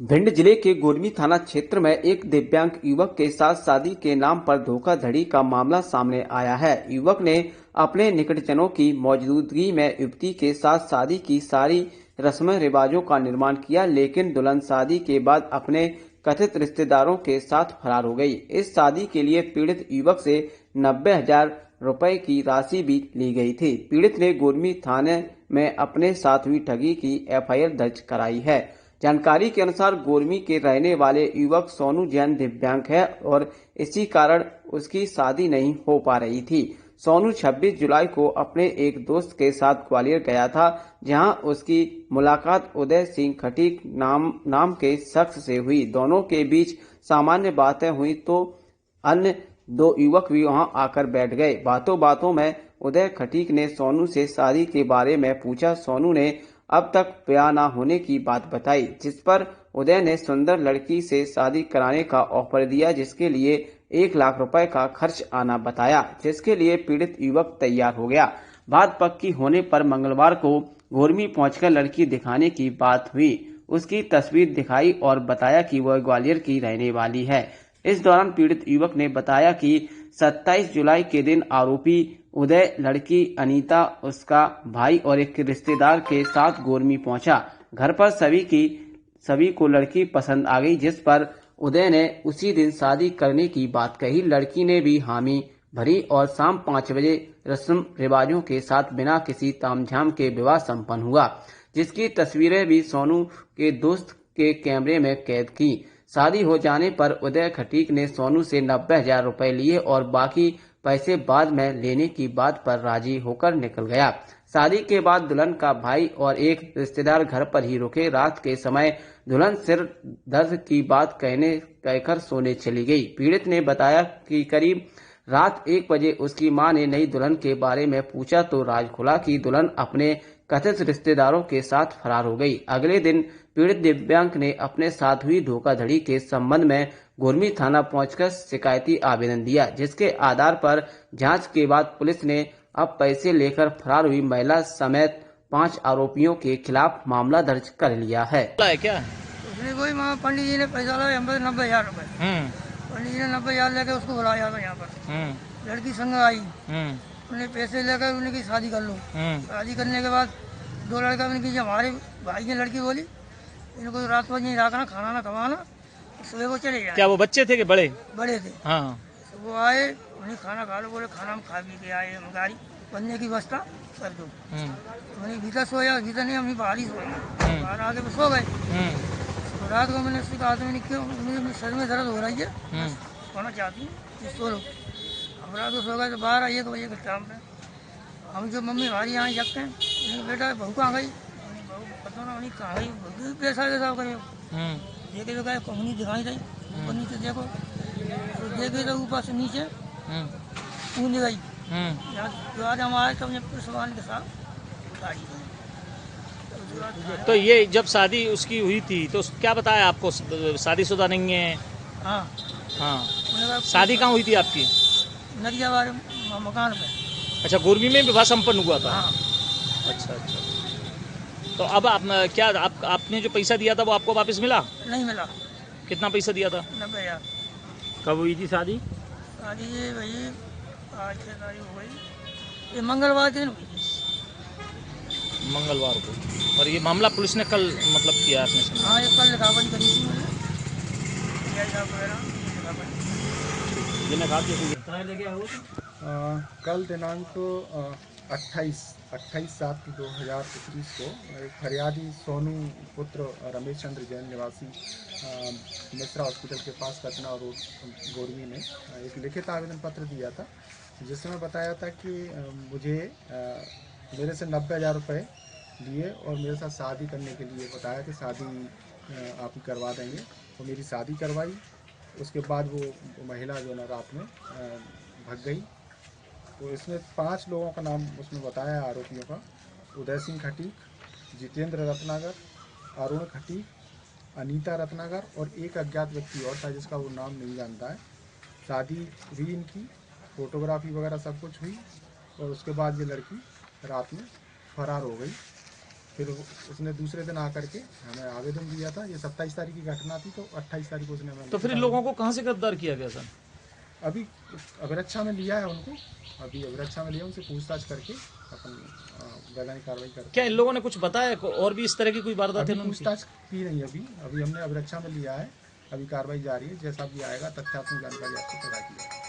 भिंड जिले के गोरमी थाना क्षेत्र में एक दिव्यांग युवक के साथ शादी के नाम पर धोखाधड़ी का मामला सामने आया है। युवक ने अपने निकटजनों की मौजूदगी में युवती के साथ शादी की सारी रस्म रिवाजों का निर्माण किया, लेकिन दुल्हन शादी के बाद अपने कथित रिश्तेदारों के साथ फरार हो गई। इस शादी के लिए पीड़ित युवक से 90,000 रुपए की राशि भी ली गई थी। पीड़ित ने गोरमी थाने में अपने साथ हुई ठगी की FIR दर्ज कराई है। जानकारी के अनुसार गोरमी के रहने वाले युवक सोनू जैन दिव्यांग है और इसी कारण उसकी शादी नहीं हो पा रही थी। सोनू 26 जुलाई को अपने एक दोस्त के साथ ग्वालियर गया था, जहां उसकी मुलाकात उदय सिंह खटीक नाम के शख्स से हुई। दोनों के बीच सामान्य बातें हुई तो अन्य दो युवक भी वहां आकर बैठ गए। बातों बातों में उदय खटीक ने सोनू से शादी के बारे में पूछा। सोनू ने अब तक ब्याह न होने की बात बताई, जिस पर उदय ने सुंदर लड़की से शादी कराने का ऑफर दिया, जिसके लिए 1 लाख रुपए का खर्च आना बताया, जिसके लिए पीड़ित युवक तैयार हो गया। बात पक्की होने पर मंगलवार को गोरमी पहुंचकर लड़की दिखाने की बात हुई। उसकी तस्वीर दिखाई और बताया कि वह ग्वालियर की रहने वाली है। इस दौरान पीड़ित युवक ने बताया कि 27 जुलाई के दिन आरोपी उदय लड़की अनीता, उसका भाई और एक रिश्तेदार के साथ गोरमी पहुंचा। घर पर सभी को लड़की पसंद आ गई, जिस पर उदय ने उसी दिन शादी करने की बात कही। लड़की ने भी हामी भरी और शाम 5 बजे रस्म रिवाजों के साथ बिना किसी तामझाम के विवाह संपन्न हुआ, जिसकी तस्वीरें भी सोनू के दोस्त के कैमरे में कैद की। शादी हो जाने पर उदय खटीक ने सोनू से 90,000 रुपए लिए और बाकी पैसे बाद में लेने की बात पर राजी होकर निकल गया। शादी के बाद दुल्हन का भाई और एक रिश्तेदार घर पर ही रुके। रात के समय दुल्हन सिर दर्द की बात कहकर सोने चली गई। पीड़ित ने बताया कि करीब रात 1 बजे उसकी मां ने नई दुल्हन के बारे में पूछा तो राज खुला कि दुल्हन अपने कथित रिश्तेदारों के साथ फरार हो गई। अगले दिन पीड़ित दिव्यांग ने अपने साथ हुई धोखाधड़ी के संबंध में गोरमी थाना पहुंचकर शिकायती आवेदन दिया, जिसके आधार पर जांच के बाद पुलिस ने अब पैसे लेकर फरार हुई महिला समेत 5 आरोपियों के खिलाफ मामला दर्ज कर लिया है। क्या उसने कोई पंडित जी ने पैसा लाया 90,000 रुपए। पंडित जी ने 90,000 लेकर उसको बुलाया था यहाँ पर। लड़की संग आई, उन्हें पैसे लेकर उन्हें शादी कर लो। शादी करने के बाद 2 लड़का उनकी हमारे भाई की लड़की बोली इनको रात भर नहीं रखना, खाना ना खवाना, सुबह को चले जाए। क्या वो बच्चे थे कि बड़े? बड़े थे। हाँ। वो आए, उन्हें खाना खा लो, बोले खाना हम खा पी के आए, हम गाड़ी बनने की व्यवस्था कर दो। उन्हें भीतर सोया, भीतर नहीं, हम बाहर ही सोए। बाहर आके तो सो गए। तो रात को मैंने उससे कहा था, मैंने क्यों, मुझे सर में दर्द हो रही है, सोना चाहती हूँ, सो लो। हम रात को सो गए तो बाहर आइए 1 बजे के टाइम पे हम जो मम्मी हमारी यहाँ जगते हैं, बेटा बहू कहाँ गई, बहू पता ना उन्हें कहाँ गई, पैसा वैसा करे देखे तो गए कहूँ दिखाई दी, ऊपर नीचे देखो तो देखे तो ऊपर से नीचे कूद गई। जो आज हम आए तो हमने पुलिस वाले के साथ गाड़ी तो ये जब शादी उसकी हुई थी तो क्या बताया आपको? शादीशुदा नहीं है? हाँ हाँ। शादी कहाँ हुई थी आपकी? नदिया वाले मकान पे। अच्छा, गोरमी में विवाह संपन्न हुआ था? हाँ। अच्छा। तो अब आपने जो पैसा दिया था वो आपको वापस मिला? नहीं मिला। कितना पैसा दिया था? 90,000। कब हुई थी शादी? शादी ये भाई आज 6 तारीख हो गई, ये मंगलवार के दिन हुई थी। मंगलवार को। और ये मामला पुलिस ने कल मतलब किया आपने? हाँ, ये कल लिखावट करी थी मैंने। कल दिनांक 28/7/2021 को एक फरियादी सोनू पुत्र रमेश चंद्र जैन निवासी मिश्रा हॉस्पिटल के पास कचना रोड गोरमी में एक लिखित आवेदन पत्र दिया था, जिसमें बताया था कि मुझे मेरे से 90,000 रुपये लिए और मेरे साथ शादी करने के लिए बताया कि शादी आप करवा देंगे। तो मेरी शादी करवाई। उसके बाद वो महिला जो ना रात में भाग गई। तो इसमें 5 लोगों का नाम उसमें बताया आरोपियों का: उदय सिंह खटीक, जितेंद्र रत्नागर, अरुण खटीक, अनीता रत्नागर और एक अज्ञात व्यक्ति और था जिसका वो नाम नहीं जानता है। शादी हुई इनकी, फोटोग्राफी वगैरह सब कुछ हुई और उसके बाद ये लड़की रात में फरार हो गई। फिर उसने दूसरे दिन आकर के हमें आवेदन दिया था। ये 27 तारीख की घटना थी, तो 28 तारीख को उसने हमें। तो फिर इन लोगों को कहाँ से गिरफ्तार किया गया सर? अभी अभिरक्षा में लिया है उनको, अभी अभिरक्षा में लिया, उनसे पूछताछ करके अपन वैधानिक कार्रवाई करते। क्या इन लोगों ने कुछ बताया और भी इस तरह की कोई वारदात? पूछताछ की नहीं अभी हमने अभिरक्षा में लिया है, अभी कार्रवाई जारी है। जैसा भी आएगा तथ्यात्मक जानकारी आपको प्रदान की जाएगी।